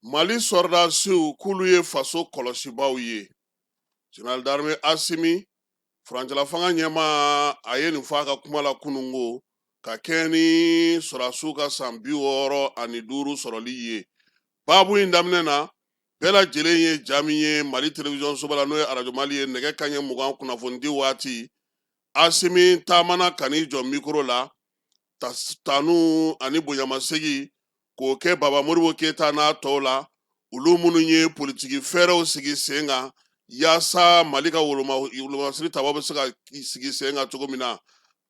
Mali sɔrdasiw k'olu ye faso kɔlɔsibaw ye. Général d'armée Assimi, furancɛla fanga ɲɛmaa a ye nin fɔ a ka kuma la kunun ko ka kɛɲɛ ni sɔrɔdasiw ka san 65 sɔrɔli ye. Baabu in daminɛ na bɛɛ lajɛlen ye ja min ye Mali télévision soba la n'o ye Radio Mali ye nɛgɛ kanɲɛ 20 kunnafonidi waati Assimi taamana kan'i jɔ micro la tanu ani bonyamasegi k'o kɛ Baba Modibo Keyita n'a tɔw la olu minnu ye politiki fɛɛrɛw sigi sen kan yaasa Mali ka wolomasiri tabaw bɛ se ka sigi sen kan cogo min na.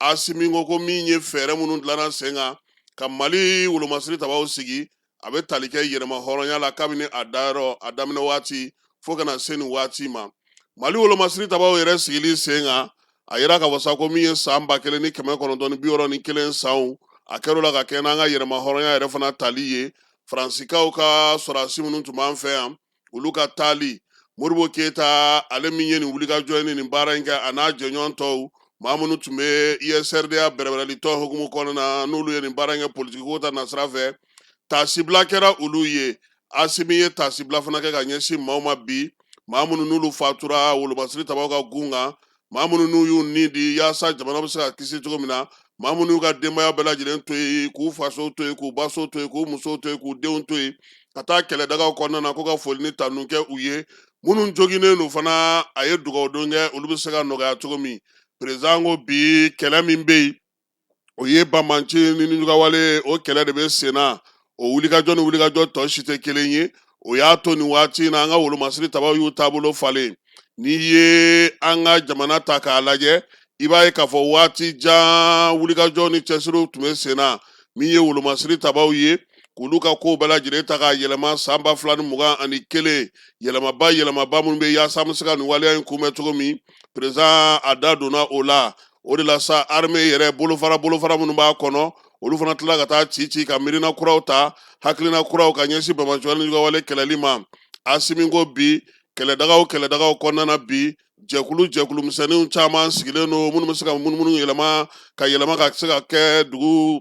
Assimi ko min ye fɛɛrɛ minnu dilanna sen kan ka Mali wolomasiri tabaw sigi a bɛ tali kɛ yɛrɛma hɔrɔnya la kabini a daminɛ waati fo kana se nin waati ma. Mali wolomasiri tabaw yɛrɛ sigili sen kan a yira ka wasa ko min ye san 1961 sanw a kɛr'o la ka kɛ n'an ka yɛrɛma hɔrɔnya yɛrɛ fana tali ye. Faransikaw ka sɔrɔdasi minnu tun b'an fɛ yan olu ka taali Modibo Keyita ale min ye nin wulikajɔ ni nin baara in kɛ a n'a jɛɲɔgɔn tɔw maa minnu tun bɛ ISRDA bɛrɛbɛrɛlitɔn hukumu kɔnɔna na n'olu ye nin baara in kɛ politiki ko ta nasira fɛ. Taasibila kɛra olu ye. Assimi ye taasibila fana kɛ ka ɲɛsin maaw ma bi maa minnu n'olu fatura wolomasiri tabaw ka gun kan maa minnu n'u y'u ni di yaasa jamana bɛ se ka kisi cogo min na maa minnu y'u ka denbaya bɛɛ lajɛlen to yen k'u fasow to yen k'u basow to yen k'u musow to yen k'u denw to yen ka taa kɛlɛdagaw kɔnɔna na ko ka foli ni tanu kɛ u ye minnu joginnen don fana a ye dugawudon kɛ olu bɛ se ka nɔgɔya cogo min. Président ko bi kɛlɛ min bɛ yen o ye banbanci ni ɲugawale o kɛlɛ de bɛ sen na o wulikajɔ ni wulikajɔ tɔ si tɛ kelen ye o y'a to nin waati in na an ka wolomasiri tabaw y'u taabolo falen. N'i ye an ka jamana ta k'a lajɛ i b'a ye k'a fɔ waati jan wulikajɔ ni cɛsiriw tun bɛ sen na min ye wolomasiri tabaw ye k'olu ka kow bɛɛ lajɛlen ta k'a yɛlɛma san 2021 yɛlɛmaba minnu bɛ yaasa an bɛ se ka nin waleya in kunbɛn cogo min président a da donna o la. O de la sa armée yɛrɛ bolofara minnu b'a kɔnɔ olu fana tila ka taa ci ka miirina kuraw ta hakilina kuraw ka ɲɛsin banbanciwale ni ɲugawale kɛlɛli ma. Assimi ko bi kɛlɛdagaw kɔnɔna na bi jɛkulu misɛnninw caman sigilen don minnu bɛ se ka munumunu yɛlɛma ka se ka kɛ dugu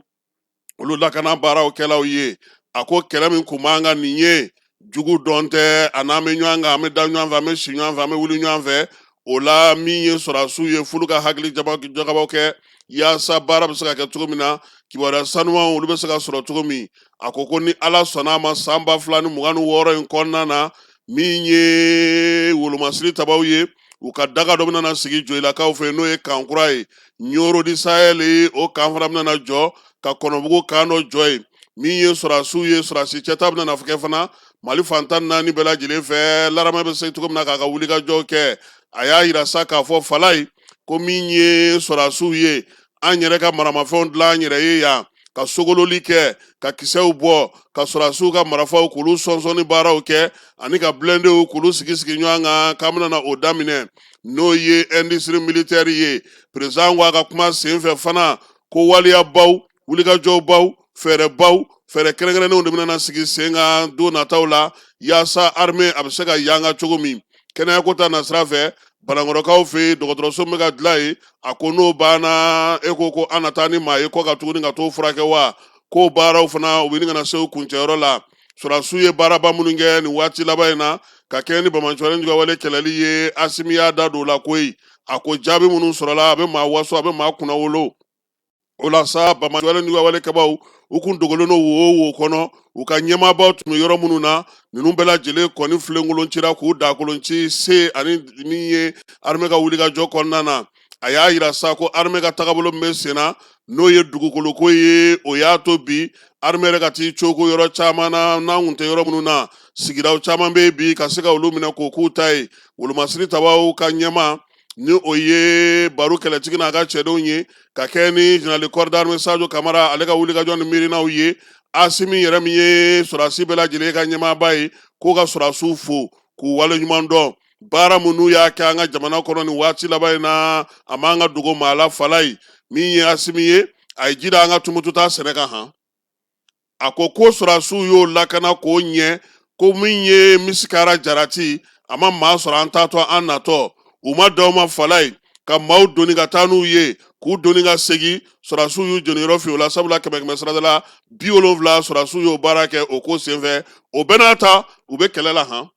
olu lakana baaraw kɛlaw ye. A ko kɛlɛ min kun b'an kan nin ye jugu dɔn tɛ a n'an bɛ ɲɔgɔn kan an bɛ da ɲɔgɔn fɛ an bɛ si ɲɔgɔn fɛ an bɛ wuli ɲɔgɔn fɛ. O la min ye sɔrɔdasiw ye f'olu ka hakili jagabaw kɛ yaasa baara bɛ se ka kɛ cogo min na kibaruya sanumanw olu bɛ se ka sɔrɔ cogo min. A ko ni Ala sɔnna a ma san 2026 in kɔnɔna na min ye wolomasiri tabaw ye u ka daga dɔ bɛna sigi Joyilakaw fɛ n'o ye kankura ye Nioro di Sahel o kan fana bɛna jɔ ka Kɔnɔbugu kan dɔ jɔ ye min ye sɔrɔdasiw ye sɔrɔdasi cɛta bɛna kɛ fana Mali fantan 4 bɛɛ lajɛlen fɛ Laramɛ bɛ se cogo min na k'a ka wulikajɔ kɛ. A y'a yira sa k'a fɔ Falaye ko min ye sɔrɔdasiw ye an yɛrɛ ka maramafɛnw dilan an yɛrɛ ye yan ka sogololi kɛ ka kisɛw bɔ ka sɔrɔdasiw ka marifaw k'olu sɔnsɔn ni baaraw kɛ ani ka blendew k'olu sigi ɲɔgɔn kan k'an bɛna o daminɛ n'o ye industrie militaire ye. Président ko a ka kuma sen fɛ fana ko waliyabaw wulikajɔbaw fɛɛrɛ kɛrɛnkɛrɛnnenw de bɛna sigi sen kan don nataw la yaasa armée a bɛ se ka yanga cogo min. Kɛnɛyako ta nasira fɛ Banankɔrɔkaw fɛ dɔgɔtɔrɔso min bɛ ka dilan ye a ko n'o banna e ko an na taa ni maa ye kɔ ka tuguni ka t'o furakɛ wa k'o baaraw fana u bɛ ɲini ka na se u kuncɛyɔrɔ la. Sɔrɔdasiw ye baaraba minnu kɛ nin waati laban in na ka kɛɲɛ ni banbanciwale ni ɲugawale kɛlɛli ye. Assimi y'a da don o la koyi a ko jaabi minnu sɔrɔla a bɛ maa waso a bɛ maa kunna wolo. O la sa banbanciwale ni ɲugawale kɛbaw u kun dogolen don wo kɔnɔ u ka ɲɛmaabaw tun bɛ yɔrɔ minnu na ninnu bɛɛ lajɛlen kɔni filenkoloncira k'u dakolonci se ani min ye armée ka wulikajɔ kɔnɔna na. A y'a yira sa ko armée ka tagabolo min bɛ sen na n'o ye dugukoloko ye o y'a to bi armée yɛrɛ ka t'i cogo yɔrɔ caman na n'an kun tɛ yɔrɔ minnu na sigidaw caman bɛ bi ka se ka olu minɛ k'o k'u ta ye. Wolomasiri tabaw ka ɲɛma ni o ye Baro kɛlɛtigi n'a ka cɛdenw ye ka kɛ ni général corps d'armée Sajo Kamara ale ka wulikajɔ ni miirinaw ye. Assimi yɛrɛ min ye sɔrɔdasi bɛɛ lajɛlen ka ɲɛmaaba ye k'o ka sɔrɔdasiw fo k'u waleɲuman dɔn baara minnu y'a kɛ an ka jamana kɔnɔ nin waati laban in na a m'an ka dogo maa la. Falaye min ye Assimi ye a ye ji da an ka tumututa sɛnɛ kan han. A ko sɔrɔdasiw y'o lakana k'o ɲɛ ko min ye Misikara Jarati a ma maa sɔrɔ an taatɔ an natɔ u ma da o ma Falaye ka maaw doni ka taa n'u ye k'u doni ka segi sɔrɔdasiw y'u jɔniyɔrɔ fi o la sabula kɛmɛ sara la 70 sɔrɔdasiw y'o baara kɛ o ko senfɛ o bɛɛ n'a ta u bɛ kɛlɛ la han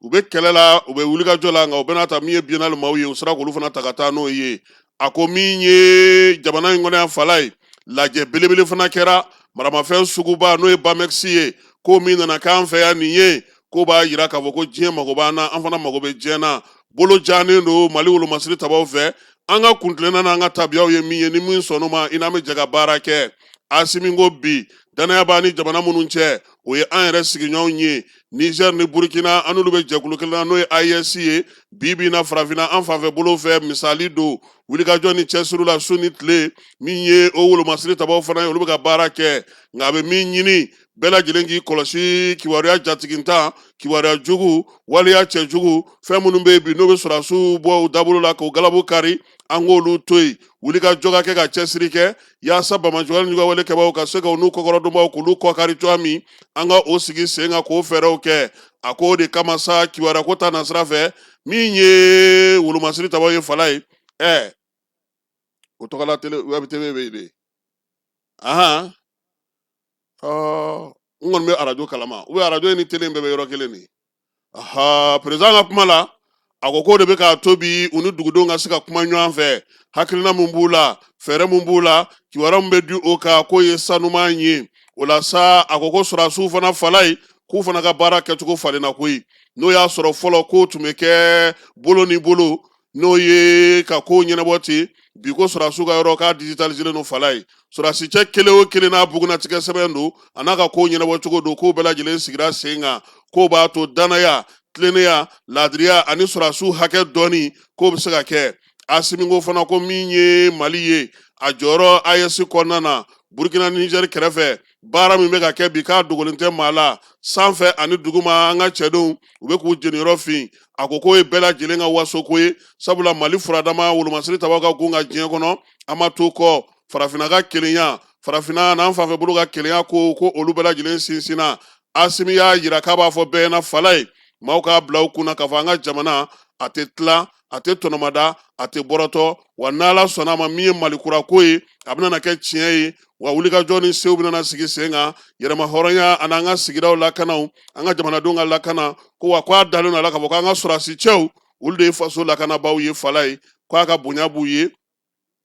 u bɛ kɛlɛ la u bɛ wulikajɔ la nka u bɛɛ n'a ta min ye biennale maaw ye u sera k'olu fana ta ka taa n'o ye a ko min ye jamana in kɔnɔ yan fala ye lajɛ belebele fana kɛra maramafɛn suguba n'o ye bamɛkisi ye ko min nana k'an fɛ yan nin ye ko b'a yira k'a fɔ ko diɲɛ mago b'an na an fana mago bɛ diɲɛ na bolo jaanen don mali wolomasiri tabaw fɛ an ka kuntilenna n'an ka tabiyaw ye min ye ni min sɔnn'o ma i n'an bɛ jɛ ka baara kɛ Asimi ko bi danaya b'a ni jamana minnu cɛ o ye an yɛrɛ sigiɲɔgɔnw ye Niger ni Burkina an n'olu bɛ jɛkulu kelen na n'o ye AES ye bi bi in na farafinna an fanfɛ bolo fɛ misali don wulikajɔ ni cɛsiri la su ni tile min ye o wolomasiri tabaw fana ye olu bɛ ka baara kɛ nka a bɛ min ɲini bɛɛ lajɛlen k'i kɔlɔsi kibaruya jatigintan kibaruya jugu waliya cɛjugu fɛn minnu bɛ yen bi n'o bɛ sɔrɔdasiw bɔ u dabolo la k'o galabu kari an k'olu to yen wulikajɔ ka kɛ ka cɛsiri kɛ yaasa bamajuguya ni wale kɛbaw ka se ka n'u kɔkɔrɔdonbaw k'olu kɔkari cogoya min an ka o sigi sen kan k'o fɛɛrɛw kɛ a ko o de kama sa kibaruya ko ta nasira fɛ min ye wolomasiri tabaw ye fala ye o tɔgɔla web tv bɛ yen de ahan n kɔni bɛ arajo kalama arajo ni tele bɛɛ bɛ yɔrɔ kelen de perezan ka kuma la a ko k'o de bɛ k'a to bi u ni dugudenw ka se ka kuma ɲɔgɔn fɛ hakilina mun b'u la fɛɛrɛ mun b'u la kibaruya mun bɛ di o kan k'o ye sanuman ye o la sa a ko ko sɔrɔdasiw fana fala ye k'u fana ka baara kɛcogo falenna koyi n'o y'a sɔrɔ fɔlɔ ko tun bɛ kɛ bolo ni bolo n'o ye ka kow ɲɛnabɔ ten bi ko sɔrɔdasiw ka yɔrɔ k'a digitaliselen don fala ye sɔrɔdasi cɛ kelen o kelen n'a bugunnatigɛ sɛbɛn don a n'a ka kow ɲɛnabɔ cogo don k'o bɛɛ lajɛlen sigira sen kan k'o b'a to danaya tilennenya laadiriya ani sɔrɔdasiw hakɛ dɔɔni k'o bɛ se ka kɛ Asimi ko fana ko min ye Mali ye a jɔyɔrɔ AES kɔnɔna na Burkina ni Niger kɛrɛfɛ baara min bɛ ka kɛ bi k'a dogolen tɛ maa la sanfɛ ani duguma an ka cɛdenw u bɛ k'u jeniyɔrɔ fin a ko k'o ye bɛɛ lajɛlen ka wasoko ye sabula Mali furadama wolomasiri tabaw ka gun ka diɲɛ kɔnɔ an ma to kɔ farafinna ka kelenya farafinna n'an fanfɛ bolo ka kelenya ko olu bɛɛ lajɛlen sinsinna Asimi y'a yira k'a b'a fɔ bɛɛ ɲɛna fala ye maaw k'a bila u kunna k'a fɔ an ka jamana a tɛ tila a tɛ tɔnɔmada a tɛ bɔrɔtɔ wa n'Ala sɔnna a ma min ye malikura ko ye a bɛna kɛ tiɲɛ ye wa wulikajɔ ni sew bɛna sigi sen kan yɛrɛma hɔrɔnya ani an ka sigidaw lakanaw an ka jamanadenw ka lakana ko wa k'a dalen don a la k'a fɔ k'an ka sɔrɔdasi cɛw olu de ye faso lakanabaaw ye fala ye k'a ka bonya b'u ye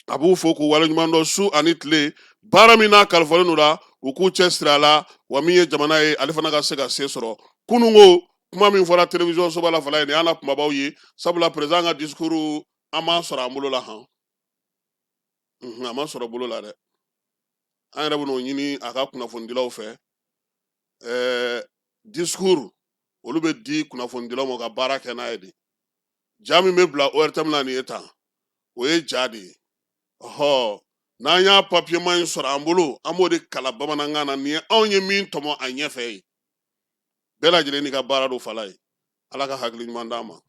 a b'u fo k'u waleɲuman dɔn su ani tile baara min n'a kalifalen don la u k'u cɛsiri a la wa min ye jamana ye ale fana ka se ka se sɔrɔ kununko kuma min fɔra télévision soba la fala ye nin y'an na kumabaw ye sabula président ka discours an m'a sɔrɔ an bolo la han a ma sɔrɔ bolo la dɛ an yɛrɛ bɛn'o ɲini a ka kunnafonidilaw fɛ discours olu bɛ di kunnafonidilaw ma ka baara kɛ n'a ye de ja min bɛ bila ORTM la nin ye tan o ye ja de ye n'an y'a papiyeman in sɔrɔ an bolo an b'o de kalan bamanankan na nin ye anw ye min tɔmɔ a ɲɛfɛ ye bɛɛ lajɛlen n'i ka baara don fala ye ala ka hakili ɲuman d'an ma